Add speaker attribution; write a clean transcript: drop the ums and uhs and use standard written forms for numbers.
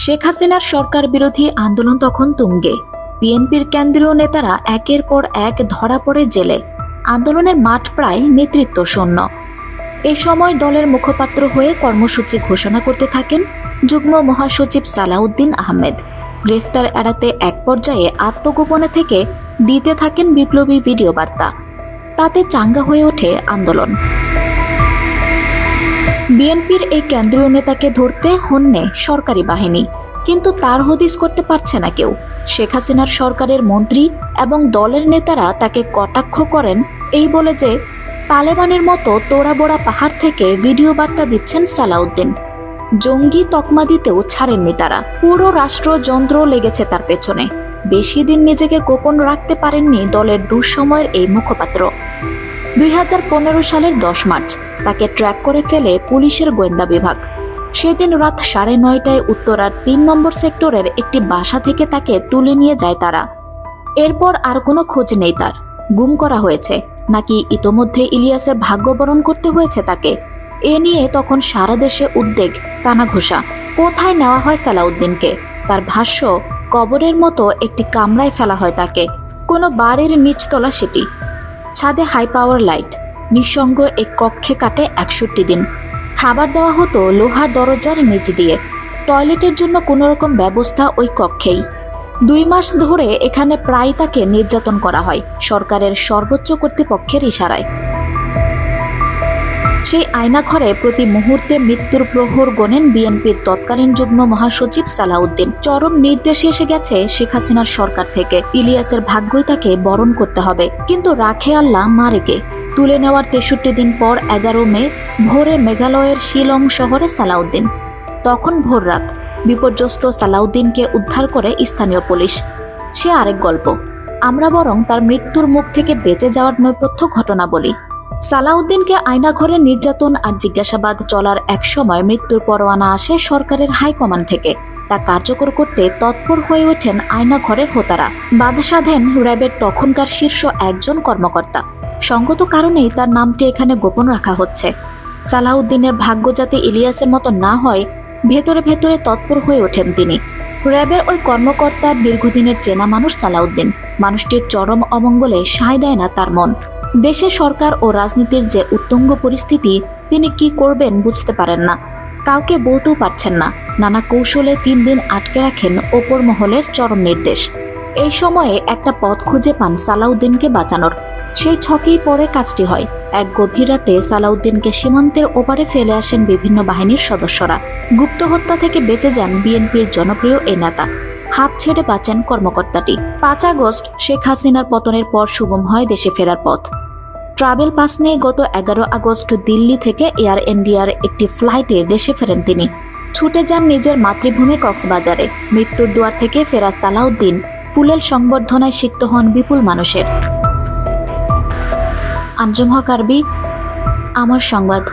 Speaker 1: শেখ হাসিনার সরকার বিরোধী আন্দোলন তখন তুঙ্গে। বিএনপির কেন্দ্রীয় নেতারা একের পর এক ধরা পড়ে জেলে। আন্দোলনের মাঠ প্রায় নেতৃত্ব শূন্য। এ সময় দলের মুখপাত্র হয়ে কর্মসূচি ঘোষণা করতে থাকেন যুগ্ম মহাসচিব সালাউদ্দিন আহমেদ। গ্রেফতার এড়াতে এক পর্যায়ে আত্মগোপনে থেকে দিতে থাকেন বিপ্লবী ভিডিও বার্তা। তাতে চাঙ্গা হয়ে ওঠে আন্দোলন। বিএনপির এই কেন্দ্রীয় নেতাকে ধরতে হন্যে সরকারি বাহিনী, কিন্তু তার হদিস করতে পারছে না কেউ। শেখ হাসিনার সরকারের মন্ত্রী এবং দলের নেতারা তাকে কটাক্ষ করেন এই বলে যে তালেবানের মতো তোড়াবোড়া পাহাড় থেকে ভিডিও বার্তা দিচ্ছেন সালাউদ্দিন। জঙ্গি তকমা দিতেও ছাড়েননি তারা। পুরো রাষ্ট্রযন্ত্র লেগেছে তার পেছনে। বেশি দিন নিজেকে গোপন রাখতে পারেননি দলের দুঃসময়ের এই মুখপাত্র। 2015 সালের 10 মার্চ তাকে ট্র্যাক করে ফেলে পুলিশের গোয়েন্দা বিভাগ। সেদিন রাত 9:30টায় উত্তরার 3 নম্বর সেক্টরের একটি বাসা থেকে তাকে তুলে নিয়ে যায় তারা। এরপর আর কোনো খোঁজ নেই তার। গুম করা হয়েছে নাকি ইতোমধ্যে ইলিয়াসের ভাগ্য বরণ করতে হয়েছে তাকে, এ নিয়ে তখন সারা দেশে উদ্বেগ, কানাঘুষা। কোথায় নেওয়া হয় সালাউদ্দিনকে? তার ভাষ্য, কবরের মতো একটি কামরায় ফেলা হয় তাকে। কোনো বাড়ির নিচতলা সেটি। ছাদে হাই পাওয়ার লাইট। নিঃসঙ্গ এক কক্ষে কাটে 61 দিন। খাবার দেওয়া হতো লোহার দরজার নিচ দিয়ে। টয়লেটের জন্য কোনো রকম ব্যবস্থা ওই কক্ষেই। 2 মাস ধরে এখানে প্রায় তাকে নির্যাতন করা হয় সরকারের সর্বোচ্চ কর্তৃপক্ষের ইশারায়। সেই আয়নাঘরে প্রতি মুহূর্তে মৃত্যুর প্রহর গোনেন বিএনপির তৎকালীন যুগ্ম মহাসচিব সালাউদ্দিন। চরম নির্দেশে এসে গেছে শেখ হাসিনার সরকার থেকে, ইলিয়াসের ভাগ্যই তাকে বরণ করতে হবে। কিন্তু রাখে আল্লাহ মারেকে। তুলে নেওয়ার 63 দিন পর 11 মে ভোরে মেঘালয়ের শিলং শহরে সালাউদ্দিন। তখন ভোর রাত। বিপর্যস্ত সালাউদ্দিনকে উদ্ধার করে স্থানীয় পুলিশ। সে আরেক গল্প। আমরা বরং তার মৃত্যুর মুখ থেকে বেঁচে যাওয়ার নৈপথ্য ঘটনা বলি। সালাউদ্দিনকে আয়নাঘরে নির্যাতন আর জিজ্ঞাসাবাদ চলার এক সময় মৃত্যুর পরোয়ানা আসে সরকারের হাইকমান্ড থেকে। তা কার্যকর করতে তৎপর হয়ে ওঠেন আয়নাঘরের হোতারা। বাধা সাধেন র্যাবের তখনকার শীর্ষ একজন কর্মকর্তা। সঙ্গত কারণেই তার নামটি এখানে গোপন রাখা হচ্ছে। সালাউদ্দিনের ভাগ্য যাতে ইলিয়াসের মতো না হয়, ভেতরে ভেতরে তৎপর হয়ে ওঠেন তিনি। র্যাবের ওই কর্মকর্তার দীর্ঘদিনের চেনা মানুষ সালাউদ্দিন। মানুষটির চরম অমঙ্গলে সায় দেয় না তার মন। দেশে সরকার ও রাজনীতির যে উত্তুঙ্গ পরিস্থিতি, তিনি কি করবেন বুঝতে পারেন না। কাউকে বলতেও পারছেন না। নানা কৌশলে 3 দিন আটকে রাখেন ওপর মহলের চরম নির্দেশ। এই সময়ে একটা পথ খুঁজে পান সালাউদ্দিনকে বাঁচানোর। সেই ছকেই পরে কাজটি হয়। এক গভীর রাতে সালাউদ্দিনকে সীমান্তের ওপারে ফেলে আসেন বিভিন্ন বাহিনীর সদস্যরা। গুপ্ত হত্যা থেকে বেঁচে যান বিএনপির জনপ্রিয় এই নেতা। হাঁপ ছেড়ে বাঁচেন কর্মকর্তাটি। 5 আগস্ট শেখ হাসিনার পতনের পর সুগম হয় দেশে ফেরার পথ। ট্রাভেল পাস নিয়ে গত 11 আগস্ট দিল্লি থেকে এয়ার ইন্ডিয়ার একটি ফ্লাইটে দেশে ফেরেন তিনি। ছুটে যান নিজের মাতৃভূমি কক্সবাজারে। মৃত্যুর দুয়ার থেকে ফেরা সালাউদ্দিন ফুলেল সংবর্ধনায় সিক্ত হন বিপুল মানুষের। আঞ্জুম হক আরবি, আমার সংবাদ।